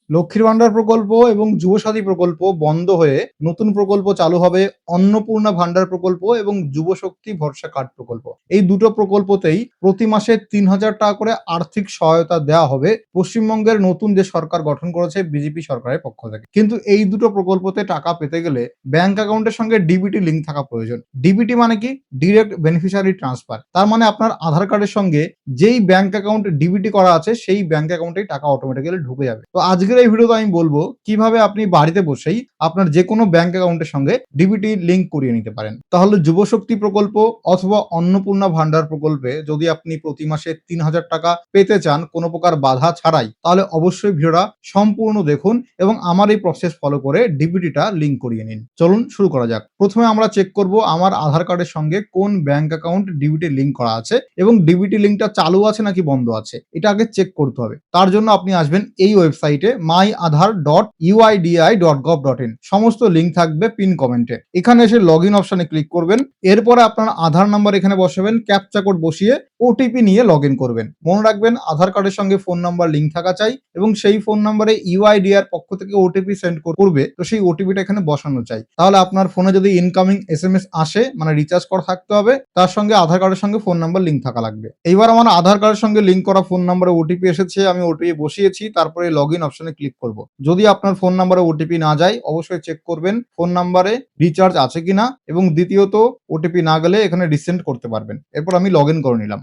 লক্ষ্মীর ভান্ডার প্রকল্প এবং যুবসাথী প্রকল্প বন্ধ হয়ে নতুন প্রকল্প চালু হবে অন্নপূর্ণা ভান্ডার প্রকল্প এবং যুবশক্তি ভরসা কার্ড প্রকল্প। এই দুটো প্রকল্পতেই প্রতি মাসে ৩,০০০ টাকা করে আর্থিক সহায়তা দেওয়া হবে পশ্চিমবঙ্গের নতুন যে সরকার গঠন করেছে বিজেপি সরকারের পক্ষ থেকে। কিন্তু এই দুটো প্রকল্পতে টাকা পেতে গেলে ব্যাংক অ্যাকাউন্টের সঙ্গে ডিবিটি লিঙ্ক থাকা প্রয়োজন। ডিবিটি মানে কি? Direct beneficiary transfer. তার মানে আপনার আধার কার্ডের সঙ্গে যেই ব্যাংক অ্যাকাউন্ট ডিবিটি করা আছে সেই ব্যাংক অ্যাকাউন্টেই টাকা অটোমেটিক্যালি ঢুকে যাবে। তো আজকের এই ভিডিওতে আমি বলবো কিভাবে আপনি বাড়িতে বসেই আপনার যে কোনো ব্যাংক অ্যাকাউন্টের সঙ্গে ডিবিটি লিঙ্ক করিয়ে নিতে পারেন। তাহলে যুবশক্তি প্রকল্প অথবা অন্নপূর্ণা ভান্ডার প্রকল্পে যদি আপনি প্রতি মাসে ৩,০০০ টাকা পেতে চান কোনো প্রকার বাধা ছাড়াই, তাহলে অবশ্যই ভিডিওটা সম্পূর্ণ দেখুন এবং আমার এই প্রসেস ফলো করে ডিবিটিটা লিঙ্ক করিয়ে নিন। চলুন শুরু করা যাক। প্রথমে আমরা চেক করব আমার আধার কার্ডের সঙ্গে কোন ব্যাংক অ্যাকাউন্ট ডিবিটি লিঙ্ক করা আছে এবং ডিবিটি লিঙ্কটা চালু আছে নাকি বন্ধ আছে, এটা আগে চেক করতে হবে। তার জন্য আপনি আসবেন এই ওয়েবসাইটে myaadhar.uidi.gov.in। সমস্ত লিঙ্ক থাকবে পিন কমেন্টে। এখানে এসে লগ ইন অপশনে ক্লিক করবেন। এরপরে আপনার আধার নাম্বার এখানে বসাবেন, ক্যাপচা কোড বসিয়ে ওটিপি নিয়ে লগ ইন করবেন। মনে রাখবেন আধার কার্ডের সঙ্গে ফোন নাম্বার লিঙ্ক থাকা চাই এবং সেই ফোন নাম্বারে ইউআইডিআর পক্ষ থেকে ওটিপি সেন্ড করবে, তো সেই ওটিপিটা এখানে বসানো চাই। তাহলে আপনার ফোনে যদি ইনকামিং এসএমএস আসে, মানে রিচার্জ করা থাকতে হবে, তার সঙ্গে আধার কার্ডের সঙ্গে ফোন নাম্বার লিঙ্ক থাকা লাগবে। এইবার আমার আধার কার্ডের সঙ্গে লিঙ্ক করা ফোন নাম্বারে ওটিপি এসেছে, আমি ওটিপি বসিয়েছি, তারপরে লগ ইন অপশনে ক্লিক করব। যদি আপনার ফোন নাম্বারে ওটিপি না যায় অবশ্যই চেক করবেন ফোন নাম্বারে রিচার্জ আছে কিনা, এবং দ্বিতীয়ত ওটিপি না গেলে এখানে রিসেন্ড করতে পারবেন। এরপর আমি লগ ইন করে নিলাম।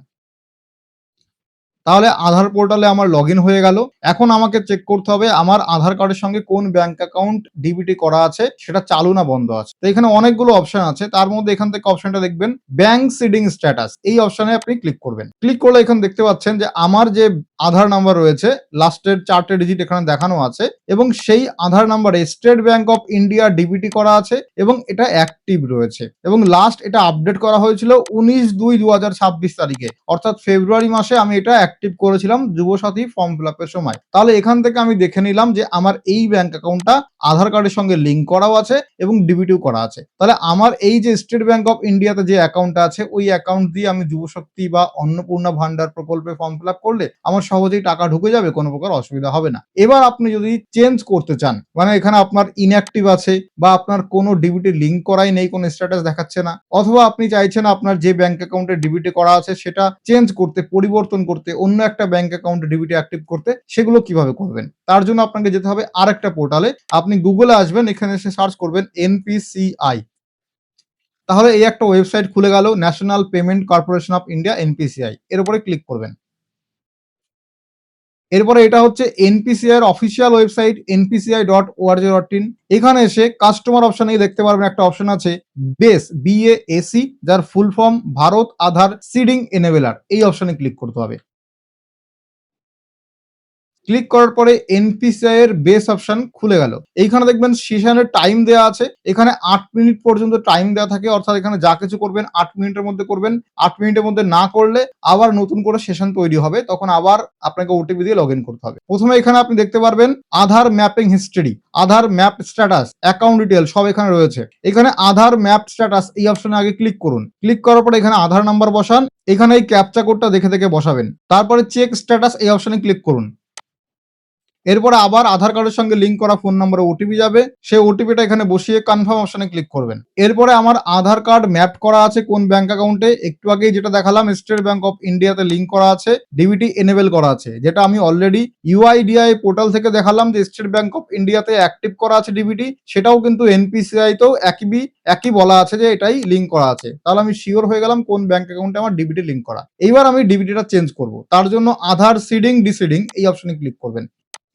তাহলে আধার পোর্টালে আমার লগ ইন হয়ে গেল। এখন আমাকে চেক করতে হবে আমার আধার কার্ডের সঙ্গে কোন ব্যাংক অ্যাকাউন্ট ডিবিটি করা আছে সেটা চালু না বন্ধ আছে। তো এখানে অনেকগুলো অপশন আছে, তার মধ্যে এখান থেকে অপশনটা দেখবেন ব্যাংক সিডিং স্ট্যাটাস, এই অপশনে আপনি ক্লিক করবেন। ক্লিক করলে এখানে দেখতে পাচ্ছেন যে আমার যে আধার নাম্বার রয়েছে লাস্টের 4টে ডিজিট এখানে দেখানো আছে এবং সেই আধার নাম্বারে state bank of India DBT করা আছে এবং এটা অ্যাক্টিভ রয়েছে এবং লাস্ট এটা আপডেট করা হয়েছিল 19/2/2026 তারিখে, অর্থাৎ ফেব্রুয়ারি মাসে আমি এটা অ্যাক্টিভ করেছিলাম যুবসাথী ফর্ম ফিল আপের সময়। তাহলে এখান থেকে আমি দেখে নিলাম যে আমার এই ব্যাংক অ্যাকাউন্টটা আধার কার্ডের সঙ্গে লিঙ্ক করাও আছে এবং ডিবিটিও করা আছে। তাহলে আমার এই যে স্টেট ব্যাংক অফ ইন্ডিয়াতে যে অ্যাকাউন্টটা আছে ওই অ্যাকাউন্ট দিয়ে আমি যুবশক্তি বা অন্নপূর্ণা ভান্ডার প্রকল্পে ফর্ম ফিল আপ করলে আমার সহজেই টাকা ঢুকে যাবে, কোনো প্রকার অসুবিধা হবে না। এবার আপনি যদি চেঞ্জ করতে চান, মানে এখানে আপনার ইনঅ্যাক্টিভ আছে বা আপনার কোনো ডিবিটি লিঙ্ক করাই নেই, কোনো স্ট্যাটাস দেখাচ্ছে না, অথবা আপনি চাইছেন আপনার যে ব্যাংক অ্যাকাউন্টে ডিবিটি করা আছে সেটা চেঞ্জ করতে, পরিবর্তন করতে, অন্য একটা ব্যাংক অ্যাকাউন্টে ডিবিটি অ্যাক্টিভ করতে, সেগুলো কিভাবে করবেন? তার জন্য আপনাকে যেতে হবে আরেকটা পোর্টালে। আপনি গুগলে আসবেন, এখানে এসে সার্চ করবেন এনপিসিআই। তাহলে এই একটা ওয়েবসাইট খুলে গেল, national payment corporation of India, NPCI. এর উপরে ক্লিক করবেন। এরপরে এটা হচ্ছে এনপিসিআই এর অফিসিয়াল ওয়েবসাইট npci.org.in। এখানে এসে কাস্টমার অপশনে দেখতে পারবেন একটা অপশন আছে বেস, BASE, যার ফুল ফর্ম ভারত আধার সিডিং এনেবেলার। এই অপশনে ক্লিক করতে হবে। ক্লিক করার পরে এনপিসিআই এর বেস অপশন খুলে গেল। এইখানে দেখবেন সেশনের টাইম দেওয়া আছে, এখানে 8 মিনিট পর্যন্ত টাইম দেওয়া থাকে, অর্থাৎ এখানে যা কিছু করবেন 8 মিনিটের মধ্যে করবেন। 8 মিনিটের মধ্যে না করলে আবার নতুন করে সেশন তৈরি হবে, তখন আবার আপনাকে ওটিপি দিয়ে লগ ইন করতে হবে। প্রথমে এখানে আপনি দেখতে পারবেন আধার ম্যাপিং হিস্ট্রি, আধার ম্যাপ স্ট্যাটাস, অ্যাকাউন্ট ডিটেল সব এখানে রয়েছে। এখানে আধার ম্যাপ স্ট্যাটাস এই অপশনে আগে ক্লিক করুন। ক্লিক করার পরে এখানে আধার নাম্বার বসান, এখানে এই ক্যাপচা কোডটা দেখে দেখে বসাবেন। তারপরে চেক স্ট্যাটাস এই অপশনে ক্লিক করুন। এরপরে আবার আধার কার্ডের সঙ্গে লিঙ্ক করা ফোন নম্বরে ওটিপি যাবে, সেই ওটিপিটা এখানে বসিয়ে কনফার্ম অপশনে ক্লিক করবেন। এরপরে আমার আধার কার্ড ম্যাপ করা আছে কোন ব্যাংক অ্যাকাউন্টে, একটু আগেই যেটা দেখালাম স্টেট ব্যাংক অফ ইন্ডিয়াতে লিঙ্ক করা আছে, ডিবিটি এনেবল করা আছে, যেটা আমি অলরেডি ইউআইডিআই পোর্টাল থেকে দেখালাম যে স্টেট ব্যাংক অফ ইন্ডিয়াতে অ্যাক্টিভ করা আছে ডিবিটি, সেটাও কিন্তু এনপিসিআই তেও একই বলা আছে যে এটাই লিঙ্ক করা আছে। তাহলে আমি শিওর হয়ে গেলাম কোন ব্যাংক অ্যাকাউন্টে আমার ডিবিটি লিঙ্ক করা। এইবার আমি ডিবিটিটা চেঞ্জ করব, তার জন্য আধার সিডিং ডিসিডিং এই অপশনে ক্লিক করবেন।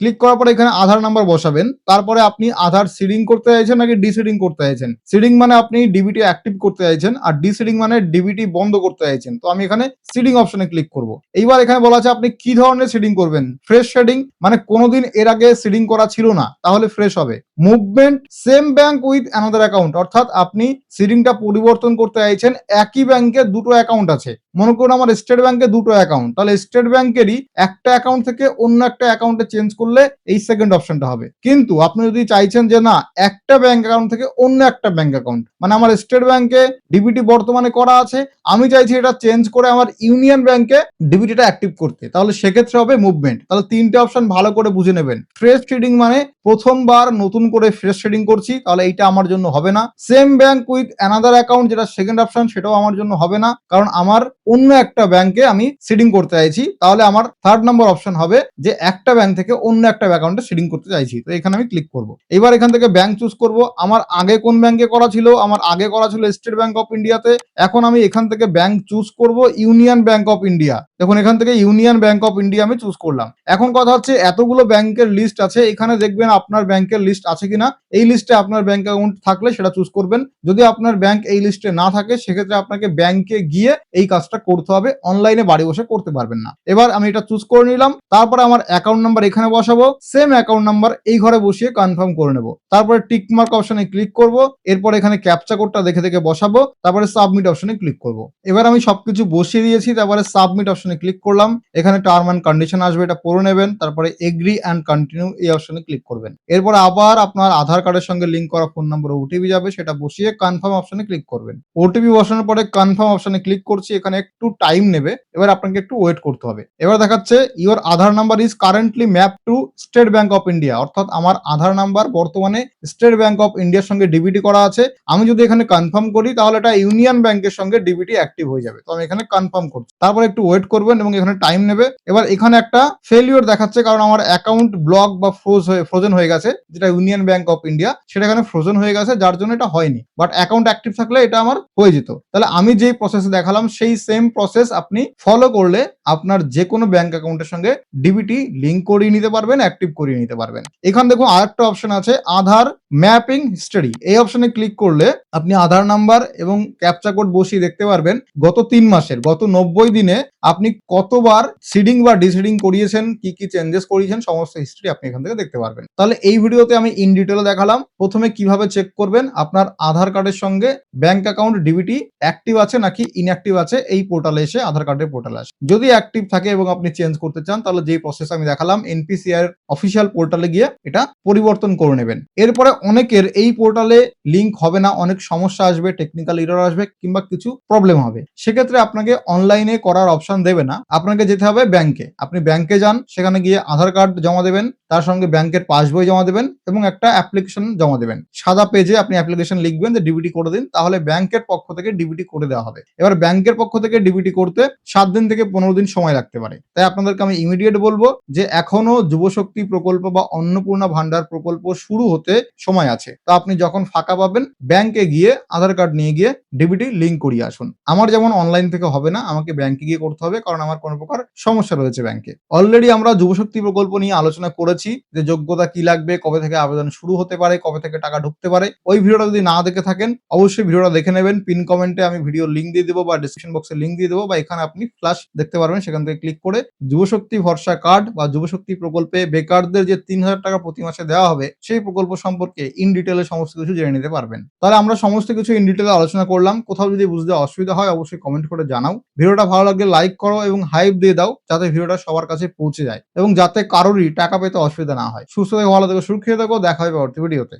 ক্লিক করার পরে এখানে আধার নাম্বার বসাবেন, তারপরে আপনি আধার সিডিং করতে চাইছেন নাকি ডিসিডিং করতে চাইছেন। সিডিং মানে আপনি ডিবিটি অ্যাক্টিভ করতে চাইছেন, আর ডিসিডিং মানে ডিবিটি বন্ধ করতে চাইছেন। তো আমি এখানে সিডিং অপশনে ক্লিক করব। এইবার এখানে বলা আছে আপনি কি ধরনের সিডিং করবেন। ফ্রেশ সিডিং মানে কোনোদিন এর আগে সিডিং করা ছিল না, তাহলে ফ্রেশ হবে। Movement same bank with another account, অর্থাৎ আপনি সিডিংটা পরিবর্তন করতে চাইছেন, একই ব্যাংকে দুটো অ্যাকাউন্ট আছে, মনে করুন আমার স্টেট ব্যাংকে দুটো অ্যাকাউন্ট, তাহলে স্টেট ব্যাংকেরই একটা অ্যাকাউন্ট থেকে অন্য একটা অ্যাকাউন্টে চেঞ্জ করলে এই সেকেন্ড অপশনটা হবে। কিন্তু আপনি যদি চাইছেন যে না একটা ব্যাংক অ্যাকাউন্ট থেকে অন্য একটা ব্যাংক অ্যাকাউন্ট, মানে আমার স্টেট ব্যাংকে ডিবিটি বর্তমানে করা আছে, আমি চাইছি এটা চেঞ্জ করে আমার ইউনিয়ন ব্যাংকে ডিবিটিটা অ্যাক্টিভ করতে, তাহলে সেক্ষেত্রে হবে মুভমেন্ট। তাহলে তিনটে অপশন ভালো করে বুঝে নেবেন। ফ্রেশ ট্রেডিং মানে প্রথমবার নতুন করে ফ্রেশ ট্রেডিং করছি, তাহলে এইটা আমার জন্য হবে না। Same bank with another account যেটা সেকেন্ড অপশন, সেটাও আমার জন্য হবে না, কারণ আমার অন্য একটা ব্যাংকে আমি সিডিং করতে চাইছি। তাহলে আমার থার্ড নম্বর অপশন হবে যে একটা ব্যাংক থেকে অন্য একটা অ্যাকাউন্টে সিডিং করতে চাইছি, তো এখানে আমি ক্লিক করব। এবার এখান থেকে ব্যাংক চুজ করব। আমার আগে কোন ব্যাংকে করা ছিল, আমার আগে করা ছিল স্টেট ব্যাংক অফ ইন্ডিয়াতে। এখন আমি এখান থেকে ব্যাংক চুজ করব ইউনিয়ন ব্যাংক অফ ইন্ডিয়া। দেখুন এখান থেকে ইউনিয়ন ব্যাংক অফ ইন্ডিয়া আমি চুজ করলাম। এখন কথা হচ্ছে এতগুলো ব্যাংকের লিস্ট আছে, এখানে দেখবেন আপনার ব্যাংকের লিস্ট আছে কিনা। এই লিস্টে আপনার ব্যাংক অ্যাকাউন্ট থাকলে সেটা চুজ করবেন। যদি আপনার ব্যাংক এই লিস্টে না থাকে সেক্ষেত্রে আপনাকে ব্যাংকে গিয়ে এই কাজটা করতে হবে, অনলাইনে বাড়ি বসে করতে পারবেন না। এবার আমি এটা চুজ করে নিলাম, তারপরে আমার অ্যাকাউন্ট নাম্বার এখানে বসাবো, সেম অ্যাকাউন্ট নাম্বার এই ঘরে বসিয়ে কনফার্ম করে নেব। তারপরে টিক মার্ক অপশনে ক্লিক করব, এরপর এখানে ক্যাপচা কোডটা দেখে দেখে বসাবো, তারপরে সাবমিট অপশনে ক্লিক করব। এবার আমি সবকিছু বসিয়ে দিয়েছি, তারপরে সাবমিট অপশনে ক্লিক করলাম। এখানে টার্ম অ্যান্ড কন্ডিশন আসবে, এটা পড়ে নেবেন, তারপরে এগ্রি অ্যান্ড কন্টিনিউ এই অপশনে ক্লিক করবেন। এরপর আবার আপনার আধার কার্ডের সঙ্গে লিঙ্ক করা ফোন নম্বর ওটিপি যাবে, সেটা বসিয়ে কনফার্ম অপশনে ক্লিক করবেন। ওটিপি বসানোর পরে কনফার্ম অপশনে ক্লিক করছি, এখানে একটু টাইম নেবে, এবার আপনাকে একটু ওয়েট করতে হবে। এবার দেখাচ্ছে your Aadhaar number is currently map two state bank of India, অর্থাৎ আমার আধার নাম্বার বর্তমানে স্টেট ব্যাংক অফ ইন্ডিয়ার সঙ্গে ডিবিটি করা আছে। আমি যদি এখানে কনফার্ম করি তাহলে এটা ইউনিয়ন ব্যাংকের সঙ্গে ডিবিটি অ্যাক্টিভ হয়ে যাবে, তো আমি এখানে কনফার্ম করছি। তারপর একটু ওয়েট করবেন এবং এখানে টাইম নেবে। এবার এখানে একটা ফেলিওর দেখাচ্ছে, কারণ আমার অ্যাকাউন্ট ব্লক বা ফ্রোজেন হয়ে গেছে, যেটা ইউনিয়ন ব্যাংক অফ ইন্ডিয়া সেটা এখানে ফ্রোজেন হয়ে গেছে, যার জন্য এটা হয়নি। বাট অ্যাকাউন্ট অ্যাক্টিভ থাকলে এটা আমার হয়ে যেত। তাহলে আমি যেই প্রসেস দেখালাম সেই সেম প্রসেস আপনি ফলো করলে আপনার যে কোনো ব্যাংক অ্যাকাউন্টের সঙ্গে ডিবিটি লিঙ্ক করিয়ে নিতে পারবেন, অ্যাক্টিভ করিয়ে নিতে পারবেন। এখানে দেখুন আরেকটা অপশন আছে আধার ম্যাপিং হিস্টরি, এই অপশনে ক্লিক করলে আপনি আধার নাম্বার এবং ক্যাপচা কোড বসিয়ে দেখতে পারবেন গত 3 মাসের, গত 90 দিনে আপনি কতবার সিডিং বা ডিসিডিং করিয়েছেন, কি কি চেঞ্জেস করিয়েছেন, সমস্ত হিস্ট্রি আপনি এখান থেকে দেখতে পারবেন। তাহলে এই ভিডিওতে আমি ইন ডিটেলে দেখালাম প্রথমে কিভাবে চেক করবেন আপনার আধার কার্ডের সঙ্গে ব্যাংক অ্যাকাউন্ট ডিবিটি অ্যাক্টিভ আছে নাকি ইনঅ্যাক্টিভ আছে। এই পোর্টালে এসে আধার কার্ডের পোর্টালে আসে, যদি অ্যাক্টিভ থাকে এবং আপনি চেঞ্জ করতে চান তাহলে যেই প্রসেস আমি দেখালাম এনপিসিআই অফিসিয়াল পোর্টালে গিয়ে এটা পরিবর্তন করে নেবেন। এরপরে অনেকের এই পোর্টালে লিঙ্ক হবে না, অনেক সমস্যা আসবে, টেকনিক্যাল এরর আসবে কিংবা কিছু প্রবলেম হবে, সেক্ষেত্রে আপনাকে অনলাইনে করার অপশন দেবে না, আপনাকে যেতে হবে ব্যাংকে। আপনি ব্যাংকে যান, সেখানে গিয়ে আধার কার্ড জমা দেবেন, তার সঙ্গে ব্যাংকের পাসবই জমা দেবেন এবং একটা অ্যাপ্লিকেশন জমা দেবেন। সাদা পেজে আপনি অ্যাপ্লিকেশন লিখবেন যে ডিবিটি করে দিন, তাহলে ব্যাংকের পক্ষ থেকে ডিবিটি করে দেওয়া হবে। এবার ব্যাংকের পক্ষ থেকে ডিবিটি করতে 7 দিন থেকে 15 দিন সময় লাগতে পারে। তাই আপনাদেরকে আমি ইমিডিয়েট বলবো যে এখনো যুবশক্তি প্রকল্প বা অন্নপূর্ণা ভান্ডার প্রকল্প শুরু হতে সময় আছে, তো আপনি যখন ফাঁকা পাবেন ব্যাংকে গিয়ে আধার কার্ড নিয়ে গিয়ে ডিবিটি লিঙ্ক করিয়ে আসুন। আমার যেমন অনলাইন থেকে হবে না, আমাকে ব্যাংকে গিয়ে করতে হবে, কারণ আমার কোনো প্রকার সমস্যা রয়েছে ব্যাংকে। অলরেডি আমরা যুবশক্তি প্রকল্প নিয়ে আলোচনা করেছি যে যোগ্যতা কি লাগবে, কবে থেকে আবেদন শুরু হতে পারে, কবে থেকে টাকা ঢুকতে পারে। ওই ভিডিওটা যদি না দেখে থাকেন অবশ্যই ভিডিওটা দেখে নেবেন। পিন কমেন্টে আমি ভিডিও লিঙ্ক দিয়ে দেবো বা ডিসক্রিপশন বক্সে লিঙ্ক দিয়ে দেবো, বা এখানে আপনি ফ্ল্যাশ দেখতে পারবেন, সেখান থেকে ক্লিক করে যুবশক্তি ভরসা কার্ড বা যুবশক্তি প্রকল্পে বেকারদের যে 3000 টাকা প্রতি মাসে দেওয়া হবে সেই প্রকল্প সম্পর্কে ইন ডিটেলে সমস্ত কিছু জেনে নিতে পারবেন। তাহলে আমরা সমস্ত কিছু ইন ডিটেলে আলোচনা করলাম। কোথাও যদি বুঝতে অসুবিধা হয় অবশ্যই কমেন্ট করে জানাও। ভিডিওটা ভালো লাগলে লাইক করো এবং হাইপ দিয়ে দাও, যাতে ভিডিওটা সবার কাছে পৌঁছে যায় এবং যাতে কারোরই টাকা পেতে অসুবিধা না হয়। সুস্থ থেকে ভালো থেকো, সুরক্ষিত থেকো, দেখা হবে পরবর্তী ভিডিওতে।